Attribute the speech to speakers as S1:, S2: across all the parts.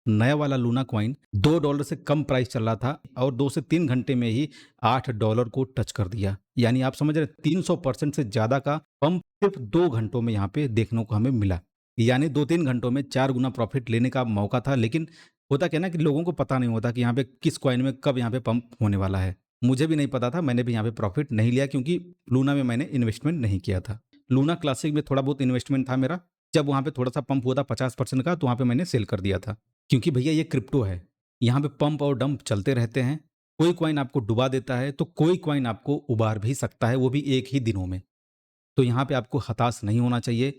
S1: नया वाला Luna coin $2 से कम प्राइस चल रहा था और 2 से 3 घंटे में ही $8 को टच कर दिया। यानी आप समझ रहे हैं 300% से ज़्यादा का पंप सिर्फ 2 घंटों में यहाँ पे देखने को हमें मिला। यानी 2-3 घंटों में 4 गुना प्रॉफ़िट लेने का मौका था, लेकिन होता क्या है ना कि लोगों को पता नहीं होता कि यहाँ पे किस कॉइन में कब यहाँ पे पंप होने वाला है। मुझे भी नहीं पता था, मैंने भी यहाँ पे प्रॉफ़िट नहीं लिया क्योंकि लूना में मैंने इन्वेस्टमेंट नहीं किया था। लूना क्लासिक में थोड़ा बहुत इन्वेस्टमेंट था मेरा, जब वहाँ पे थोड़ा-सा पंप हुआ था 50% का तो वहाँ पे मैंने सेल कर दिया था। क्योंकि भैया ये क्रिप्टो है, यहाँ पे पंप और डंप चलते रहते हैं। कोई कॉइन आपको डुबा देता है, तो कोई कॉइन आपको उबार भी सकता है, वो भी एक ही दिनों में। तो यहाँ पे आपको हताश नहीं होना चाहिए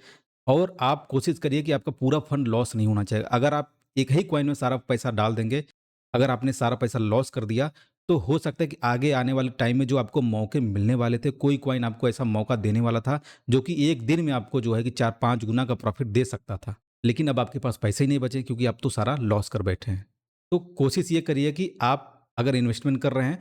S1: और आप कोशिश करिए कि आपका पूरा फंड लॉस नहीं होना चाहिए। अगर आप एक ही कॉइन में सारा पैसा डाल देंगे, अगर आपने सारा पैसा लॉस कर दिया, तो हो सकता है कि आगे आने वाले टाइम में जो आपको मौके मिलने वाले थे, कोई कॉइन आपको ऐसा मौका देने वाला था, जो कि एक दिन में आपको जो है कि 4-5 गुना का प्रॉफ़िट दे सकता था। लेकिन अब आपके पास पैसे ही नहीं बचे क्योंकि आप तो सारा लॉस कर बैठे हैं। तो कोशिश ये करिए कि आप अगर इन्वेस्टमेंट कर रहे हैं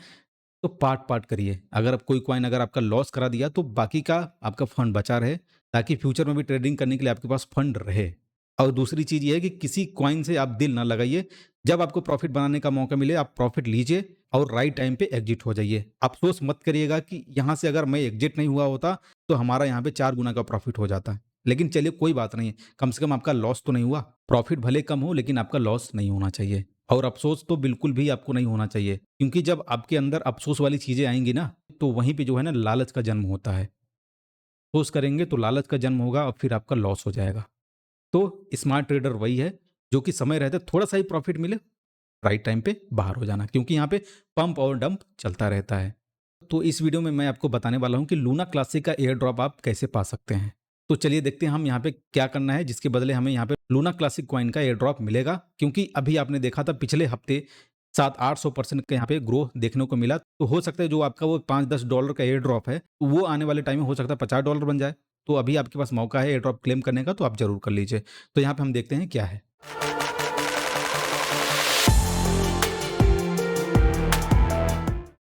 S1: तो पार्ट-पार्ट करिए। अगर कोई कॉइन अगर आपका लॉस करा दिया तो बाकी का आपका फंड बचा रहे, ताकि फ्यूचर में भी ट्रेडिंग करने के लिए आपके पास फंड रहे। और दूसरी चीज़ ये है कि किसी कॉइन से आप दिल ना लगाइए। जब आपको प्रॉफ़िट बनाने का मौका मिले आप प्रॉफ़िट लीजिए और राइट टाइम पे एग्ज़िट हो जाइए। अफ़सोस मत करिएगा कि यहाँ से अगर मैं एग्ज़िट नहीं हुआ होता तो हमारा यहाँ पे 4 गुना का प्रॉफ़िट हो जाता। लेकिन चलिए कोई बात नहीं है, कम से कम आपका लॉस तो नहीं हुआ। प्रॉफ़िट भले कम हो लेकिन आपका लॉस नहीं होना चाहिए। और अफ़सोस तो बिल्कुल भी आपको नहीं होना चाहिए, क्योंकि जब आपके अंदर अफ़सोस वाली चीज़ें आएँगी ना, तो वहीं पे जो है ना लालच का जन्म होता है। अफ़सोस करेंगे तो लालच का जन्म होगा और फिर आपका लॉस हो जाएगा। तो स्मार्ट ट्रेडर वही है, जो कि समय रहते थोड़ा-सा ही प्रॉफ़िट मिले, राइट टाइम पे बाहर हो जाना, क्योंकि यहाँ पे पंप और डंप चलता रहता है। तो इस वीडियो में मैं आपको बताने वाला हूँ कि लूना क्लासिक का एयर ड्रॉप आप कैसे पा सकते हैं। तो चलिए देखते हैं हम यहाँ पे क्या करना है जिसके बदले हमें यहाँ पे लूना क्लासिक कॉइन का एयर ड्रॉप मिलेगा, क्योंकि अभी आपने देखा था पिछले हफ्ते 700-800% का यहाँ पे ग्रोथ देखने को मिला। तो हो सकता है जो आपका वो $5-10 का एयर ड्रॉप है, वो आने वाले टाइम में हो सकता है $50 बन जाए। तो अभी आपके पास मौका है एयर ड्रॉप क्लेम करने का, तो आप ज़रूर कर लीजिए। तो यहाँ पे हम देखते हैं क्या है।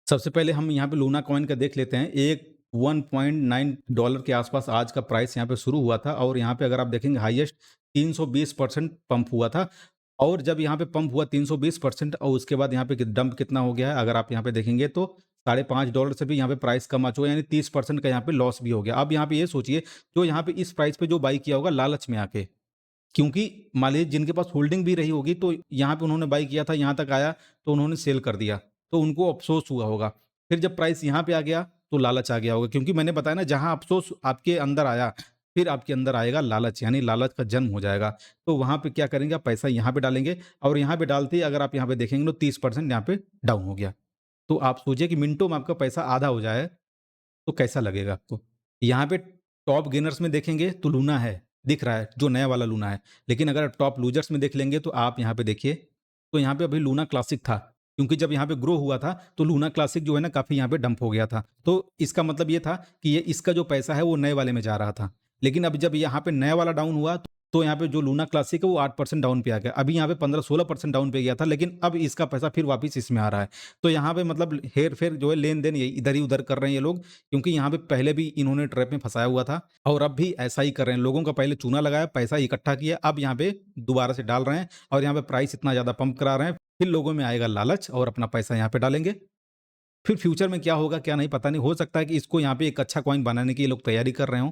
S1: सबसे पहले हम यहाँ पे लूना कॉइन का देख लेते हैं। एक $1.9 के आसपास आज का प्राइस यहाँ पे शुरू हुआ था और यहाँ पे अगर आप देखेंगे हाईएस्ट 320% पंप हुआ था। और जब यहाँ पे पंप हुआ 320% और उसके बाद यहाँ पे डंप कितना हो गया है, अगर आप यहाँ पे देखेंगे तो $5.5 से भी यहाँ पे प्राइस कम आ चुका है, यानी 30% का यहाँ पे लॉस भी हो गया। अब यहाँ पे ये सोचिए, जो यहाँ पे इस प्राइस पे जो बाई किया होगा लालच में आके, क्योंकि मान लीजिए जिनके पास होल्डिंग भी रही होगी तो यहाँ पे उन्होंने बाई किया था, यहाँ तक आया तो उन्होंने सेल कर दिया, तो उनको अफ़सोस हुआ होगा। फिर जब प्राइस यहाँ पे आ गया तो लालच आ गया होगा, क्योंकि मैंने बताया ना जहाँ अफ़सोस आपके अंदर आया, फिर आपके अंदर आएगा लालच, यानी लालच का जन्म हो जाएगा। तो वहाँ पे क्या करेंगे, आप पैसा यहाँ पे डालेंगे और यहाँ पे डालते ही अगर आप यहाँ पे देखेंगे तो 30% यहाँ पे डाउन हो गया। तो आप सोचिए कि मिनटों में आपका पैसा आधा हो जाए तो कैसा लगेगा आपको? यहाँ पे टॉप गेनर्स में देखेंगे तो लूना है, दिख रहा है, जो नया वाला लूना है। लेकिन अगर टॉप लूज़र्स में देख लेंगे तो आप यहाँ पे देखिए, तो यहाँ पे अभी लूना क्लासिक था, क्योंकि जब यहाँ पे ग्रो हुआ था तो लूना क्लासिक जो है ना काफ़ी यहाँ पे डंप हो गया था। तो इसका मतलब ये था कि ये इसका जो पैसा है वो नए वाले में जा रहा था। लेकिन अब जब यहाँ पे नया वाला डाउन हुआ तो यहाँ पे जो लूना क्लासिक है वो 8% डाउन पे आ गया। अभी यहाँ पे 15-16% डाउन पे गया था, लेकिन अब इसका पैसा फिर वापस इसमें आ रहा है। तो यहाँ पे मतलब हेर-फेर जो है, लेन-देन ये इधर ही उधर कर रहे हैं ये लोग, क्योंकि यहाँ पे पहले भी इन्होंने ट्रैप में फँसाया हुआ था और अब भी ऐसा ही कर रहे हैं। लोगों का पहले चूना लगाया, पैसा इकट्ठा किया, अब यहाँ पे दोबारा से डाल रहे हैं और यहाँ पे प्राइस इतना ज़्यादा पंप करा रहे हैं, फिर लोगों में आएगा लालच और अपना पैसा यहाँ पे डालेंगे। फिर फ्यूचर में क्या होगा क्या नहीं पता नहीं, हो सकता है कि इसको यहाँ पे एक अच्छा कॉइन बनाने की ये लोग तैयारी कर रहे हों,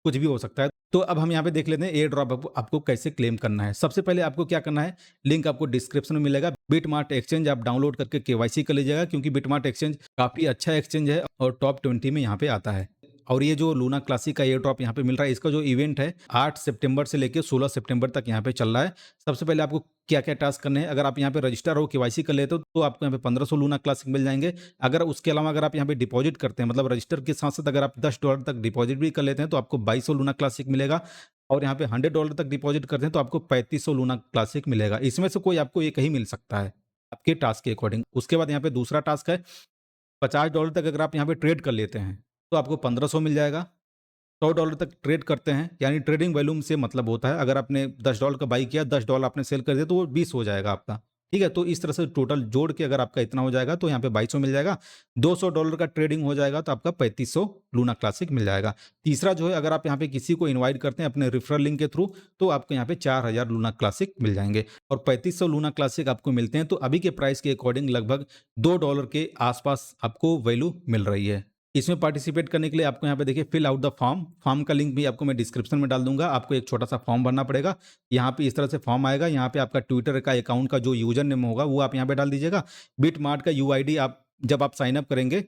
S1: कुछ भी हो सकता है। तो अब हम यहाँ पे देख लेते हैं एयर ड्रॉप आपको आपको कैसे क्लेम करना है। सबसे पहले आपको क्या करना है, लिंक आपको डिस्क्रिप्शन में मिलेगा। बिटमार्ट एक्सचेंज आप डाउनलोड करके केवाईसी कर लीजिएगा, क्योंकि बिटमार्ट एक्सचेंज काफ़ी अच्छा एक्सचेंज है और टॉप 20 में यहाँ पे आता है। और ये जो लूना क्लासिक का एयर ड्रॉप यहाँ पे मिल रहा है, इसका जो इवेंट है 8 सितंबर से लेके 16 सितंबर तक यहाँ पे चल रहा है। सबसे पहले आपको क्या-क्या टास्क करने हैं, अगर आप यहाँ पे रजिस्टर हो, केवाईसी कर लेते हो, तो आपको यहाँ पे 1500 लूना क्लासिक मिल जाएँगे। अगर उसके अलावा अगर आप यहाँ पे डिपॉज़िट करते हैं, मतलब रजिस्टर के साथ-साथ अगर आप $10 तक डिपॉज़िट भी कर लेते हैं, तो आपको 2200 लूना क्लासिक मिलेगा और यहाँ पे $100 तक डिपॉज़िट करते हैं, तो आपको 3500 लूना क्लासिक मिलेगा। इसमें से कोई आपको एक ही मिल सकता है, आपके टास्क के अकॉर्डिंग। उसके बाद यहाँ पे दूसरा टास्क है, $50 तक अगर आप यहाँ पे ट्रेड कर लेते हैं, तो आपको 1500 मिल जाएगा। $100 तक ट्रेड करते हैं, यानी ट्रेडिंग वॉल्यूम से मतलब होता है, अगर आपने $10 का बाई किया, $10 आपने सेल कर दिया, तो वो 20 हो जाएगा आपका। ठीक है, तो इस तरह से टोटल जोड़ के अगर आपका इतना हो जाएगा तो यहाँ पे 2200 मिल जाएगा। $200 का ट्रेडिंग हो जाएगा तो आपका 3500 लूना क्लासिक मिल जाएगा। तीसरा जो है, अगर आप यहाँ पे किसी को इनवाइट करते हैं अपने रेफरल लिंक के थ्रू, तो आपको यहाँ पे 4000 लूना क्लासिक मिल जाएंगे और 3500 लूना क्लासिक आपको मिलते हैं। तो अभी के प्राइस के अकॉर्डिंग लगभग $2 के आसपास आपको वैल्यू मिल रही है। इसमें पार्टिसिपेट करने के लिए आपको यहाँ पे देखिए फिल आउट द फॉर्म का लिंक भी आपको मैं डिस्क्रिप्शन में डाल दूंगा। आपको एक छोटा सा फॉर्म भरना पड़ेगा। यहाँ पे इस तरह से फॉर्म आएगा। यहाँ पे आपका ट्विटर का अकाउंट का जो यूजर नेम होगा वो आप यहाँ पे डाल दीजिएगा। बिटमार्ट का यूआईडी आप जब आप साइन अप करेंगे,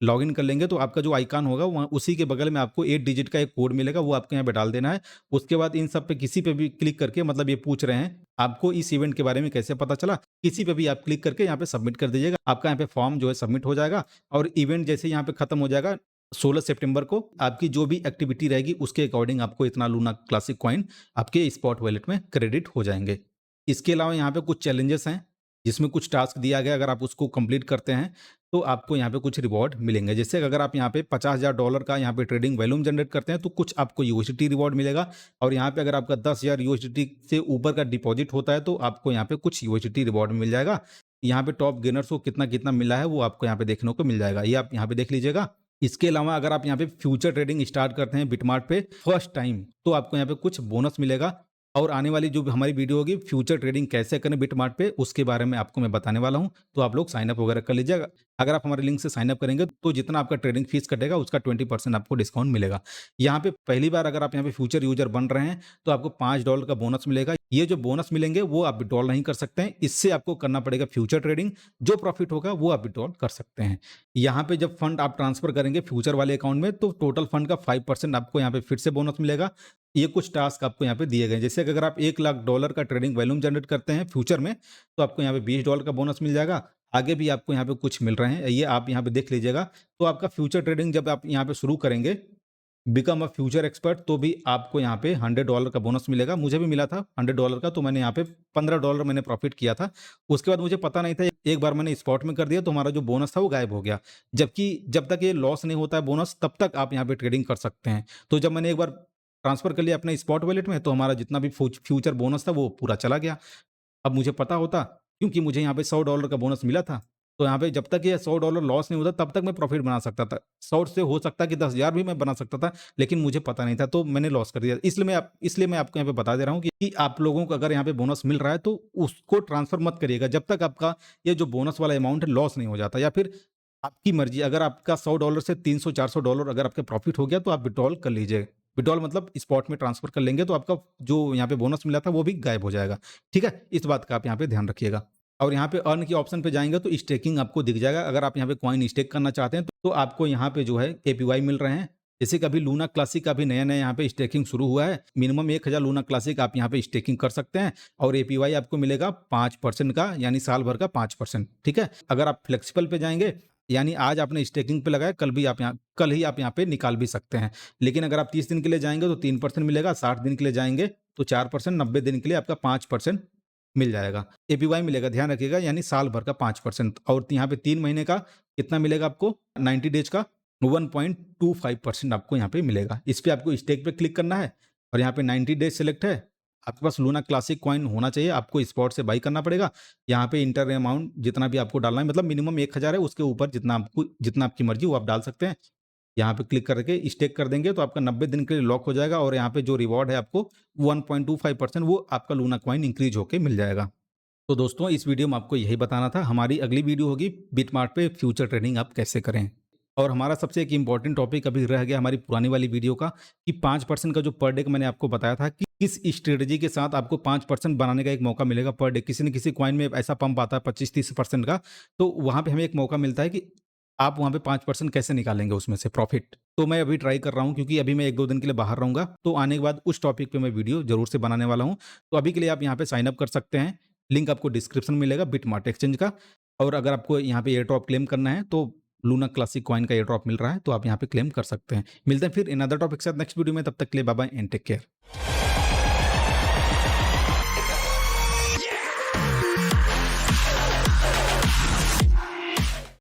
S1: लॉगिन कर लेंगे, तो आपका जो आइकन होगा वहाँ उसी के बगल में आपको 8 डिजिट का एक कोड मिलेगा, वो आपको यहाँ पे डाल देना है। उसके बाद इन सब पे किसी पे भी क्लिक करके, मतलब ये पूछ रहे हैं आपको इस इवेंट के बारे में कैसे पता चला, किसी पे भी आप क्लिक करके यहाँ पे सबमिट कर दीजिएगा। आपका यहाँ पे फॉर्म जो है सबमिट हो जाएगा और इवेंट जैसे यहाँ पे खत्म हो जाएगा 16 सितंबर को, आपकी जो भी एक्टिविटी रहेगी उसके अकॉर्डिंग आपको इतना लूना क्लासिक कॉइन आपके स्पॉट वॉलेट में क्रेडिट हो जाएंगे। इसके अलावा यहाँ पे कुछ चैलेंजेस हैं जिसमें कुछ टास्क दिया गया, अगर आप उसको कंप्लीट करते हैं तो आपको यहाँ पे कुछ रिवॉर्ड मिलेंगे। जैसे अगर आप यहाँ पे $50,000 का यहाँ पे ट्रेडिंग वॉल्यूम जनरेट करते हैं तो कुछ आपको यूएसडीटी रिवॉर्ड मिलेगा। और यहाँ पे अगर आपका 10,000 यूएसडीटी से ऊपर का डिपॉजिट होता है तो आपको यहाँ पे कुछ यूएसडीटी रिवॉर्ड मिल जाएगा। यहाँ पे टॉप गेनर्स को कितना कितना मिला है वो आपको यहाँ पे देखने को मिल जाएगा, ये आप यहाँ पे देख लीजिएगा। इसके अलावा अगर आप यहाँ पे फ्यूचर ट्रेडिंग स्टार्ट करते हैं बिटमार्ट पे फर्स्ट टाइम, तो आपको यहाँ पे कुछ बोनस मिलेगा। और आने वाली जो हमारी वीडियो होगी फ्यूचर ट्रेडिंग कैसे करें बिटमार्ट पे, उसके बारे में आपको मैं बताने वाला हूं। तो आप लोग साइन अप वगैरह कर लीजिएगा। अगर आप हमारे लिंक से साइन अप करेंगे तो जितना आपका ट्रेडिंग फीस कटेगा उसका 20% आपको डिस्काउंट मिलेगा। यहाँ पे पहली बार अगर आप यहाँ पे फ्यूचर यूजर बन रहे हैं तो आपको $5 का बोनस मिलेगा। ये जो बोनस मिलेंगे वो आप विड्रॉल नहीं कर सकते हैं, इससे आपको करना पड़ेगा फ्यूचर ट्रेडिंग। जो प्रॉफिट होगा वो आप विड्रॉल कर सकते हैं। यहाँ पे जब फंड आप ट्रांसफर करेंगे फ्यूचर वाले अकाउंट में तो टोटल फंड का 5% आपको यहाँ पे फिर से बोनस मिलेगा। ये कुछ टास्क आपको यहाँ पे दिए गए, जैसे कि अगर आप $1,00,000 का ट्रेडिंग वॉल्यूम जनरेट करते हैं फ्यूचर में तो आपको यहाँ पे $20 का बोनस मिल जाएगा। आगे भी आपको यहाँ पे कुछ मिल रहे हैं, ये आप यहाँ पे देख लीजिएगा। तो आपका फ्यूचर ट्रेडिंग जब आप यहाँ पे शुरू करेंगे बिकम अ फ्यूचर एक्सपर्ट, तो भी आपको यहाँ पे $100 का बोनस मिलेगा। मुझे भी मिला था $100 का, तो मैंने यहाँ पे $15 मैंने प्रॉफिट किया था। उसके बाद मुझे पता नहीं था, एक बार मैंने स्पॉट में कर दिया तो हमारा जो बोनस था वो गायब हो गया। जबकि जब तक ये लॉस नहीं होता है बोनस तब तक आप यहाँ पे ट्रेडिंग कर सकते हैं। तो जब मैंने एक बार ट्रांसफर कर लिया अपने स्पॉट वॉलेट में तो हमारा जितना भी फ्यूचर बोनस था वो पूरा चला गया। अब मुझे पता होता, क्योंकि मुझे यहाँ पे $100 का बोनस मिला था, तो यहाँ पे जब तक ये $100 लॉस नहीं होता तब तक मैं प्रॉफिट बना सकता था। 100 से हो सकता है कि 10,000 भी मैं बना सकता था, लेकिन मुझे पता नहीं था तो मैंने लॉस कर दिया। इसलिए मैं आपको यहाँ पे बता दे रहा हूँ कि आप लोगों को अगर यहाँ पे बोनस मिल रहा है तो उसको ट्रांसफर मत करिएगा जब तक आपका ये जो बोनस वाला अमाउंट है लॉस नहीं हो जाता। या फिर आपकी मर्जी, अगर आपका $100 से $300-400 अगर आपका प्रॉफिट हो गया तो आप विड्रॉल कर लीजिए। विड्रॉल मतलब स्पॉट में ट्रांसफर कर लेंगे तो आपका जो यहाँ पे बोनस मिला था वो भी गायब हो जाएगा। ठीक है, इस बात का आप यहाँ पे ध्यान रखिएगा। और यहाँ पे अर्न के ऑप्शन पे जाएंगे तो स्टेकिंग आपको दिख जाएगा। अगर आप यहाँ पे कॉइन स्टेक करना चाहते हैं तो आपको यहाँ पे जो है एपीवाई मिल रहे हैं। जैसे कि अभी लूना क्लासिक का भी नया नया यहाँ पे स्टेकिंग शुरू हुआ है। मिनिमम 1000 लूना क्लासिक आप यहाँ पे स्टेकिंग कर सकते हैं और एपीवाई आपको मिलेगा 5% का, यानी साल भर का 5%। ठीक है, अगर आप फ्लेक्सिबल पे जाएंगे, यानी आज आपने स्टेकिंग पे लगाया, कल ही आप यहाँ पे निकाल भी सकते हैं। लेकिन अगर आप 30 दिन के लिए जाएंगे तो 3% मिलेगा, 60 दिन के लिए जाएंगे तो 4%, 90 दिन के लिए आपका 5% मिल जाएगा। एपीवाई मिलेगा, ध्यान रखिएगा, यानी साल भर का 5%। और यहाँ पे 3 महीने का कितना मिलेगा आपको, 90 डेज का 1.25% आपको यहाँ पे मिलेगा। इस पे आपको स्टेक पे क्लिक करना है और यहाँ पे 90 डेज सेलेक्ट है। आपके पास लूना क्लासिक कॉइन होना चाहिए, आपको स्पॉट से बाई करना पड़ेगा। यहाँ पे इंटर अमाउंट जितना भी आपको डालना है, मतलब मिनिमम 1000 है, उसके ऊपर जितना आपकी मर्जी वो आप डाल सकते हैं। यहाँ पे क्लिक करके स्टेक कर देंगे तो आपका 90 दिन के लिए लॉक हो जाएगा और यहाँ पे जो रिवॉर्ड है आपको 1.25% वो आपका लूना कॉइन इंक्रीज होके मिल जाएगा। तो दोस्तों इस वीडियो में आपको यही बताना था। हमारी अगली वीडियो होगी बिटमार्ट पे फ्यूचर ट्रेडिंग आप कैसे करें। और हमारा सबसे एक इम्पॉर्टेंट टॉपिक अभी रह गया हमारी पुरानी वाली वीडियो का, कि 5% का जो पर डे का मैंने आपको बताया था कि किस स्ट्रेटजी के साथ आपको 5% बनाने का एक मौका मिलेगा पर डे। किसी न किसी कॉइन में ऐसा पंप आता है 25-30% का, तो वहाँ पे हमें एक मौका मिलता है कि आप वहाँ पे 5% कैसे निकालेंगे उसमें से प्रॉफिट। तो मैं अभी ट्राई कर रहा हूँ, क्योंकि अभी मैं 1-2 दिन के लिए बाहर रहूँगा, तो आने के बाद उस टॉपिक पे मैं वीडियो जरूर से बनाने वाला हूँ। तो अभी के लिए आप यहाँ पे साइन अप कर सकते हैं, लिंक आपको डिस्क्रिप्शन में मिलेगा बिटमार्ट एक्सचेंज का। और अगर आपको यहाँ पे एयर ड्रॉप क्लेम करना है तो लूना क्लासिक कॉइन का एयर ड्रॉप मिल रहा है, तो आप यहाँ पे क्लेम कर सकते हैं। मिलते हैं फिर इन अदर टॉपिक के साथ नेक्स्ट वीडियो में, तब तक के लिए bye bye and take care.